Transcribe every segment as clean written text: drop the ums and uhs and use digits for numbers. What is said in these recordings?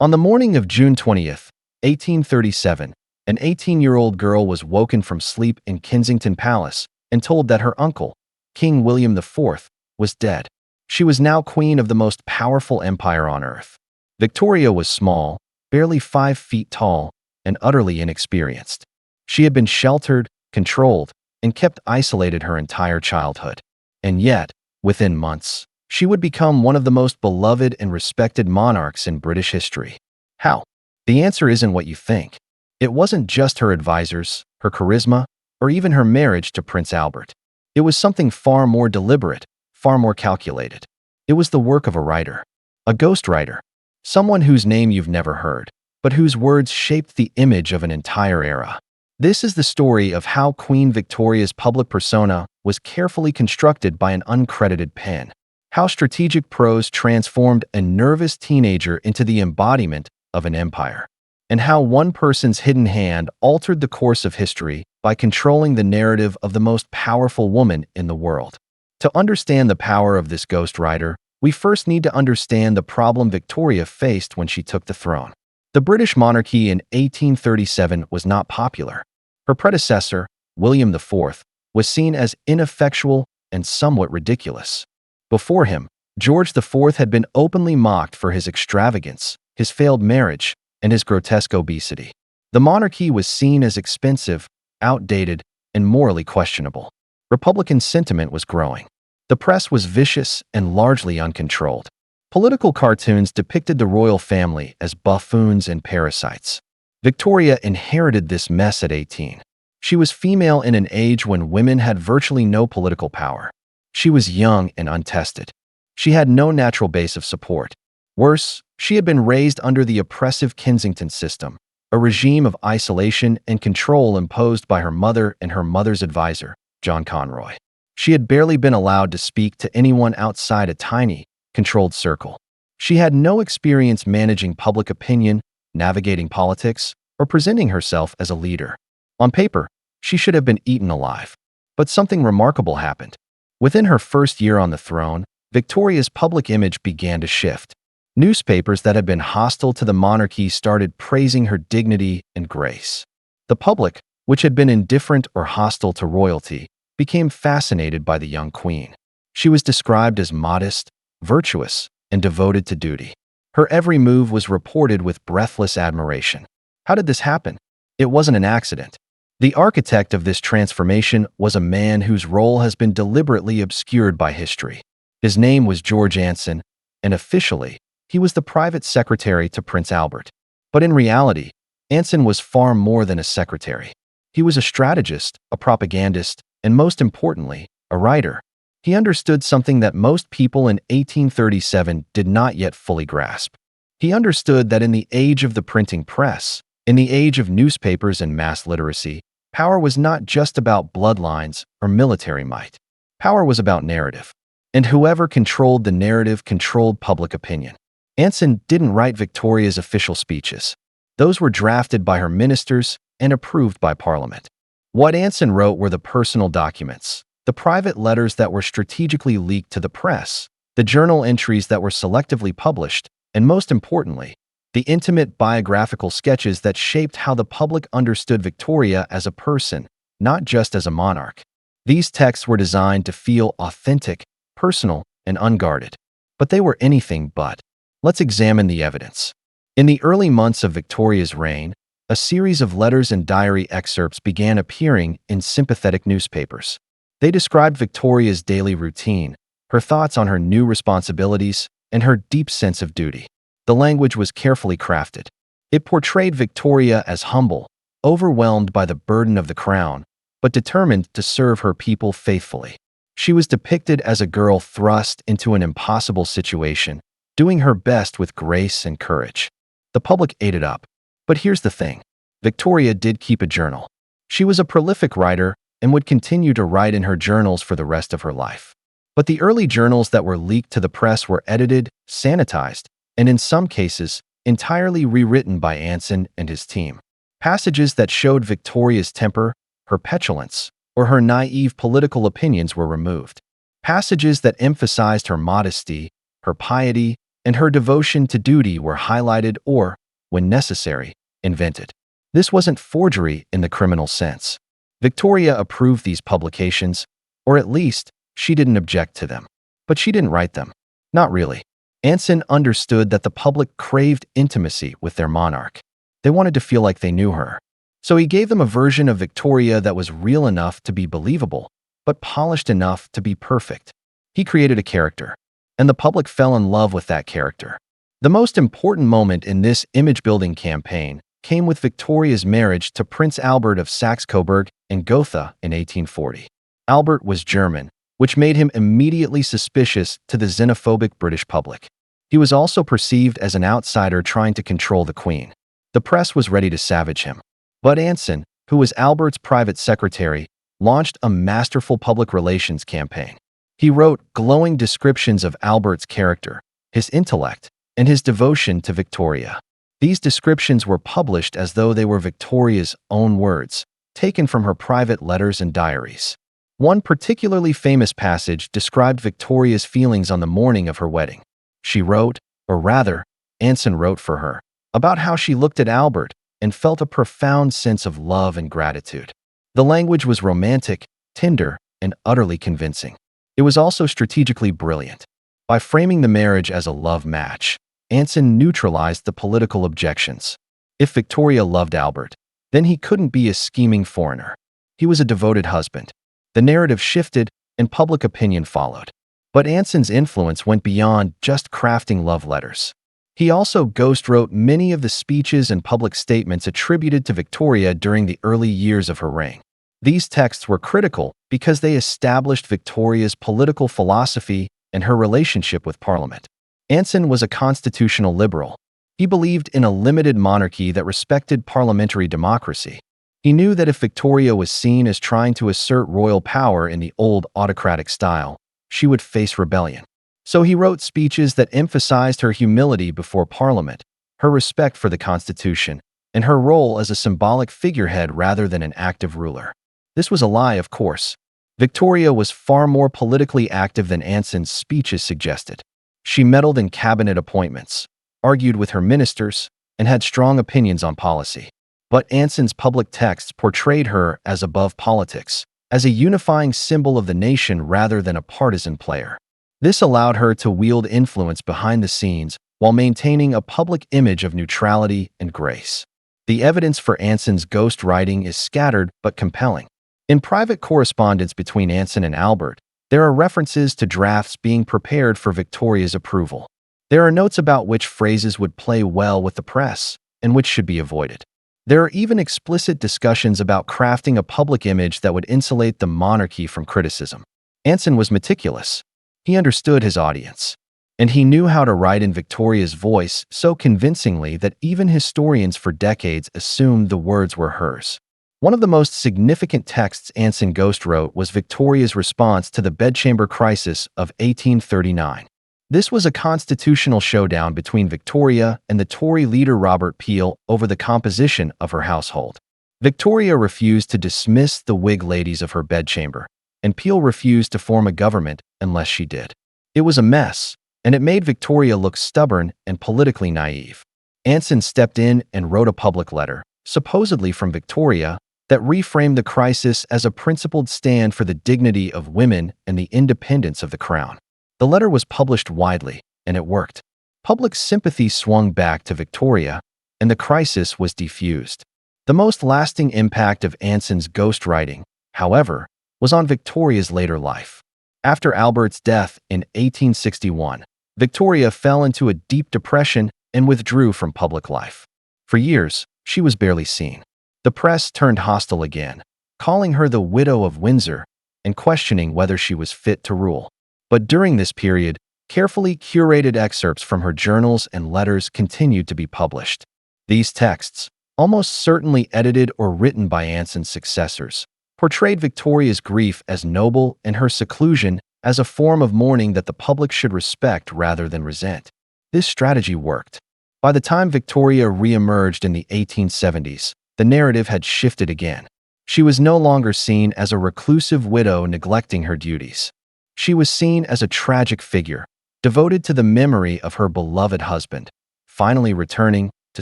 On the morning of June 20th, 1837, an 18-year-old girl was woken from sleep in Kensington Palace and told that her uncle, King William IV, was dead. She was now queen of the most powerful empire on earth. Victoria was small, barely 5 feet tall, and utterly inexperienced. She had been sheltered, controlled, and kept isolated her entire childhood. And yet, within months, she would become one of the most beloved and respected monarchs in British history. How? The answer isn't what you think. It wasn't just her advisors, her charisma, or even her marriage to Prince Albert. It was something far more deliberate, far more calculated. It was the work of a writer, a ghostwriter, someone whose name you've never heard, but whose words shaped the image of an entire era. This is the story of how Queen Victoria's public persona was carefully constructed by an uncredited pen, how strategic prose transformed a nervous teenager into the embodiment of an empire, and how one person's hidden hand altered the course of history by controlling the narrative of the most powerful woman in the world. To understand the power of this ghostwriter, we first need to understand the problem Victoria faced when she took the throne. The British monarchy in 1837 was not popular. Her predecessor, William IV, was seen as ineffectual and somewhat ridiculous. Before him, George IV had been openly mocked for his extravagance, his failed marriage, and his grotesque obesity. The monarchy was seen as expensive, outdated, and morally questionable. Republican sentiment was growing. The press was vicious and largely uncontrolled. Political cartoons depicted the royal family as buffoons and parasites. Victoria inherited this mess at 18. She was female in an age when women had virtually no political power. She was young and untested. She had no natural base of support. Worse, she had been raised under the oppressive Kensington system, a regime of isolation and control imposed by her mother and her mother's advisor, John Conroy. She had barely been allowed to speak to anyone outside a tiny, controlled circle. She had no experience managing public opinion, navigating politics, or presenting herself as a leader. On paper, she should have been eaten alive. But something remarkable happened. Within her first year on the throne, Victoria's public image began to shift. Newspapers that had been hostile to the monarchy started praising her dignity and grace. The public, which had been indifferent or hostile to royalty, became fascinated by the young queen. She was described as modest, virtuous, and devoted to duty. Her every move was reported with breathless admiration. How did this happen? It wasn't an accident. The architect of this transformation was a man whose role has been deliberately obscured by history. His name was George Anson, and officially, he was the private secretary to Prince Albert. But in reality, Anson was far more than a secretary. He was a strategist, a propagandist, and most importantly, a writer. He understood something that most people in 1837 did not yet fully grasp. He understood that in the age of the printing press, in the age of newspapers and mass literacy, power was not just about bloodlines or military might. Power was about narrative. And whoever controlled the narrative controlled public opinion. Anson didn't write Victoria's official speeches. Those were drafted by her ministers and approved by Parliament. What Anson wrote were the personal documents, the private letters that were strategically leaked to the press, the journal entries that were selectively published, and most importantly, the intimate biographical sketches that shaped how the public understood Victoria as a person, not just as a monarch. These texts were designed to feel authentic, personal, and unguarded. But they were anything but. Let's examine the evidence. In the early months of Victoria's reign, a series of letters and diary excerpts began appearing in sympathetic newspapers. They described Victoria's daily routine, her thoughts on her new responsibilities, and her deep sense of duty. The language was carefully crafted. It portrayed Victoria as humble, overwhelmed by the burden of the crown, but determined to serve her people faithfully. She was depicted as a girl thrust into an impossible situation, doing her best with grace and courage. The public ate it up. But here's the thing. Victoria did keep a journal. She was a prolific writer and would continue to write in her journals for the rest of her life. But the early journals that were leaked to the press were edited, sanitized, and in some cases, entirely rewritten by Anson and his team. Passages that showed Victoria's temper, her petulance, or her naive political opinions were removed. Passages that emphasized her modesty, her piety, and her devotion to duty were highlighted or, when necessary, invented. This wasn't forgery in the criminal sense. Victoria approved these publications, or at least, she didn't object to them. But she didn't write them. Not really. Anson understood that the public craved intimacy with their monarch. They wanted to feel like they knew her. So he gave them a version of Victoria that was real enough to be believable, but polished enough to be perfect. He created a character, and the public fell in love with that character. The most important moment in this image-building campaign came with Victoria's marriage to Prince Albert of Saxe-Coburg and Gotha in 1840. Albert was German, which made him immediately suspicious to the xenophobic British public. He was also perceived as an outsider trying to control the Queen. The press was ready to savage him. But Anson, who was Albert's private secretary, launched a masterful public relations campaign. He wrote glowing descriptions of Albert's character, his intellect, and his devotion to Victoria. These descriptions were published as though they were Victoria's own words, taken from her private letters and diaries. One particularly famous passage described Victoria's feelings on the morning of her wedding. She wrote, or rather, Anson wrote for her, about how she looked at Albert and felt a profound sense of love and gratitude. The language was romantic, tender, and utterly convincing. It was also strategically brilliant. By framing the marriage as a love match, Anson neutralized the political objections. If Victoria loved Albert, then he couldn't be a scheming foreigner. He was a devoted husband. The narrative shifted, and public opinion followed. But Anson's influence went beyond just crafting love letters. He also ghostwrote many of the speeches and public statements attributed to Victoria during the early years of her reign. These texts were critical because they established Victoria's political philosophy and her relationship with Parliament. Anson was a constitutional liberal. He believed in a limited monarchy that respected parliamentary democracy. He knew that if Victoria was seen as trying to assert royal power in the old autocratic style, she would face rebellion. So he wrote speeches that emphasized her humility before Parliament, her respect for the Constitution, and her role as a symbolic figurehead rather than an active ruler. This was a lie, of course. Victoria was far more politically active than Anson's speeches suggested. She meddled in cabinet appointments, argued with her ministers, and had strong opinions on policy. But Anson's public texts portrayed her as above politics, as a unifying symbol of the nation rather than a partisan player. This allowed her to wield influence behind the scenes while maintaining a public image of neutrality and grace. The evidence for Anson's ghostwriting is scattered but compelling. In private correspondence between Anson and Albert, there are references to drafts being prepared for Victoria's approval. There are notes about which phrases would play well with the press and which should be avoided. There are even explicit discussions about crafting a public image that would insulate the monarchy from criticism. Anson was meticulous. He understood his audience, and he knew how to write in Victoria's voice so convincingly that even historians for decades assumed the words were hers. One of the most significant texts Anson ghostwrote was Victoria's response to the bedchamber crisis of 1839. This was a constitutional showdown between Victoria and the Tory leader Robert Peel over the composition of her household. Victoria refused to dismiss the Whig ladies of her bedchamber, and Peel refused to form a government unless she did. It was a mess, and it made Victoria look stubborn and politically naive. Anson stepped in and wrote a public letter, supposedly from Victoria, that reframed the crisis as a principled stand for the dignity of women and the independence of the crown. The letter was published widely, and it worked. Public sympathy swung back to Victoria, and the crisis was defused. The most lasting impact of Anson's ghostwriting, however, was on Victoria's later life. After Albert's death in 1861, Victoria fell into a deep depression and withdrew from public life. For years, she was barely seen. The press turned hostile again, calling her the Widow of Windsor and questioning whether she was fit to rule. But during this period, carefully curated excerpts from her journals and letters continued to be published. These texts, almost certainly edited or written by Anson's successors, portrayed Victoria's grief as noble and her seclusion as a form of mourning that the public should respect rather than resent. This strategy worked. By the time Victoria re-emerged in the 1870s, the narrative had shifted again. She was no longer seen as a reclusive widow neglecting her duties. She was seen as a tragic figure, devoted to the memory of her beloved husband, finally returning to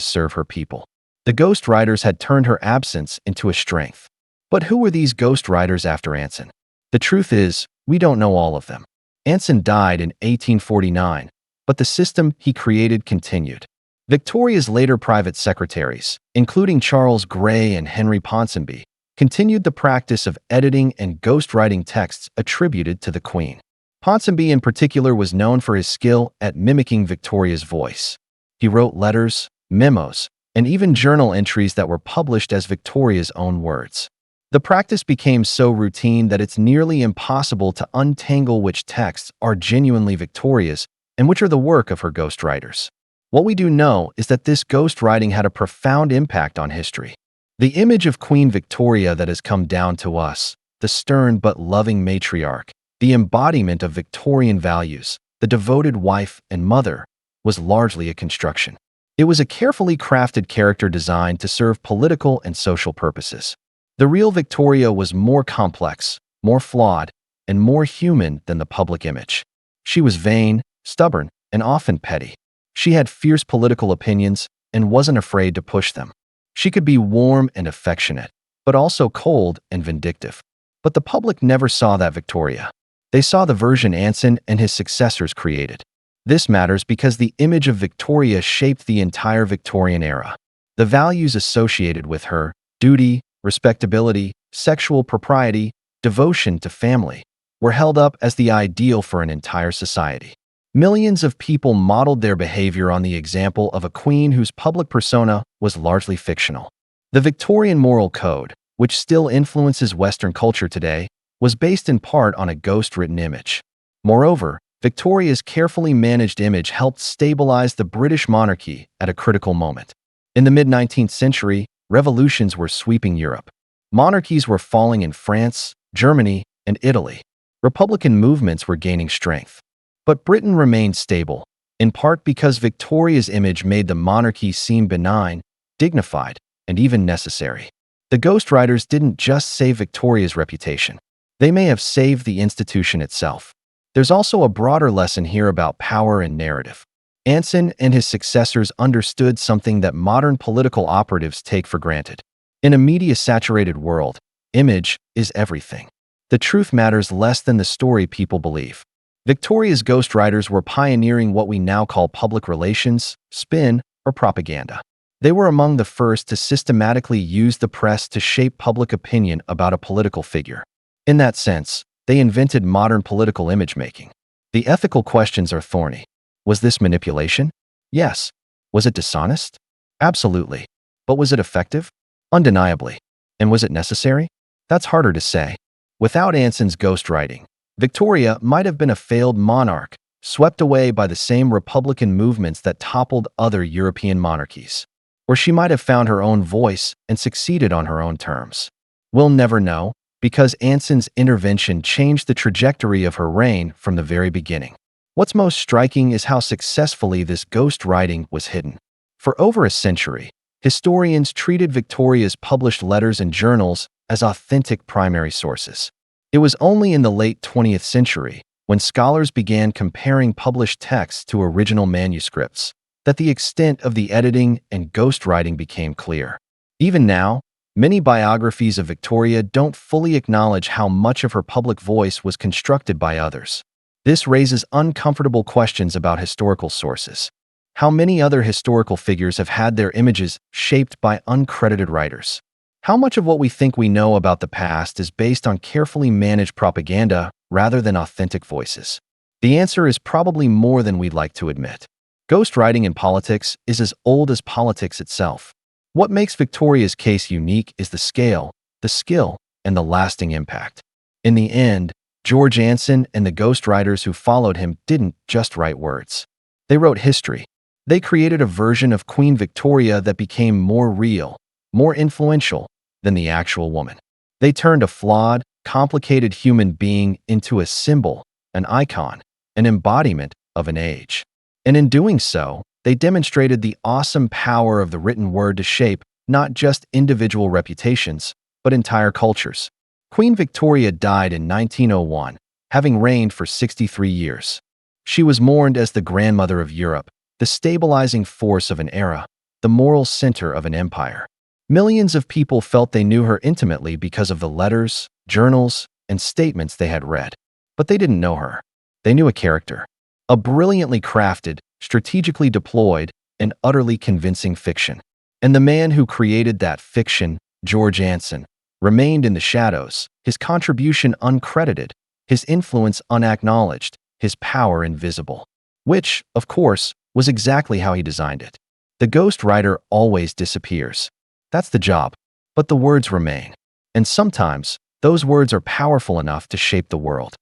serve her people. The ghost writers had turned her absence into a strength. But who were these ghost writers after Anson? The truth is, we don't know all of them. Anson died in 1849, but the system he created continued. Victoria's later private secretaries, including Charles Grey and Henry Ponsonby, continued the practice of editing and ghostwriting texts attributed to the Queen. Ponsonby in particular was known for his skill at mimicking Victoria's voice. He wrote letters, memos, and even journal entries that were published as Victoria's own words. The practice became so routine that it's nearly impossible to untangle which texts are genuinely Victoria's and which are the work of her ghostwriters. What we do know is that this ghostwriting had a profound impact on history. The image of Queen Victoria that has come down to us, the stern but loving matriarch, the embodiment of Victorian values, the devoted wife and mother, was largely a construction. It was a carefully crafted character designed to serve political and social purposes. The real Victoria was more complex, more flawed, and more human than the public image. She was vain, stubborn, and often petty. She had fierce political opinions and wasn't afraid to push them. She could be warm and affectionate, but also cold and vindictive. But the public never saw that Victoria. They saw the version Anson and his successors created. This matters because the image of Victoria shaped the entire Victorian era. The values associated with her, duty, respectability, sexual propriety, devotion to family, were held up as the ideal for an entire society. Millions of people modeled their behavior on the example of a queen whose public persona was largely fictional. The Victorian moral code, which still influences Western culture today, was based in part on a ghost-written image. Moreover, Victoria's carefully managed image helped stabilize the British monarchy at a critical moment. In the mid-19th century, revolutions were sweeping Europe. Monarchies were falling in France, Germany, and Italy. Republican movements were gaining strength. But Britain remained stable, in part because Victoria's image made the monarchy seem benign, dignified, and even necessary. The ghostwriters didn't just save Victoria's reputation. They may have saved the institution itself. There's also a broader lesson here about power and narrative. Anson and his successors understood something that modern political operatives take for granted. In a media-saturated world, image is everything. The truth matters less than the story people believe. Victoria's ghostwriters were pioneering what we now call public relations, spin, or propaganda. They were among the first to systematically use the press to shape public opinion about a political figure. In that sense, they invented modern political image-making. The ethical questions are thorny. Was this manipulation? Yes. Was it dishonest? Absolutely. But was it effective? Undeniably. And was it necessary? That's harder to say. Without Anson's ghostwriting, Victoria might have been a failed monarch, swept away by the same Republican movements that toppled other European monarchies. Or she might have found her own voice and succeeded on her own terms. We'll never know, because Anson's intervention changed the trajectory of her reign from the very beginning. What's most striking is how successfully this ghostwriting was hidden. For over a century, historians treated Victoria's published letters and journals as authentic primary sources. It was only in the late 20th century, when scholars began comparing published texts to original manuscripts, that the extent of the editing and ghostwriting became clear. Even now, many biographies of Victoria don't fully acknowledge how much of her public voice was constructed by others. This raises uncomfortable questions about historical sources. How many other historical figures have had their images shaped by uncredited writers? How much of what we think we know about the past is based on carefully managed propaganda rather than authentic voices? The answer is probably more than we'd like to admit. Ghostwriting in politics is as old as politics itself. What makes Victoria's case unique is the scale, the skill, and the lasting impact. In the end, George Anson and the ghostwriters who followed him didn't just write words. They wrote history. They created a version of Queen Victoria that became more real, more influential than the actual woman. They turned a flawed, complicated human being into a symbol, an icon, an embodiment of an age. And in doing so, they demonstrated the awesome power of the written word to shape not just individual reputations, but entire cultures. Queen Victoria died in 1901, having reigned for 63 years. She was mourned as the grandmother of Europe, the stabilizing force of an era, the moral center of an empire. Millions of people felt they knew her intimately because of the letters, journals, and statements they had read. But they didn't know her. They knew a character, a brilliantly crafted, strategically deployed, and utterly convincing fiction. And the man who created that fiction, George Anson, remained in the shadows, his contribution uncredited, his influence unacknowledged, his power invisible. Which, of course, was exactly how he designed it. The ghost writer always disappears. That's the job. But the words remain. And sometimes, those words are powerful enough to shape the world.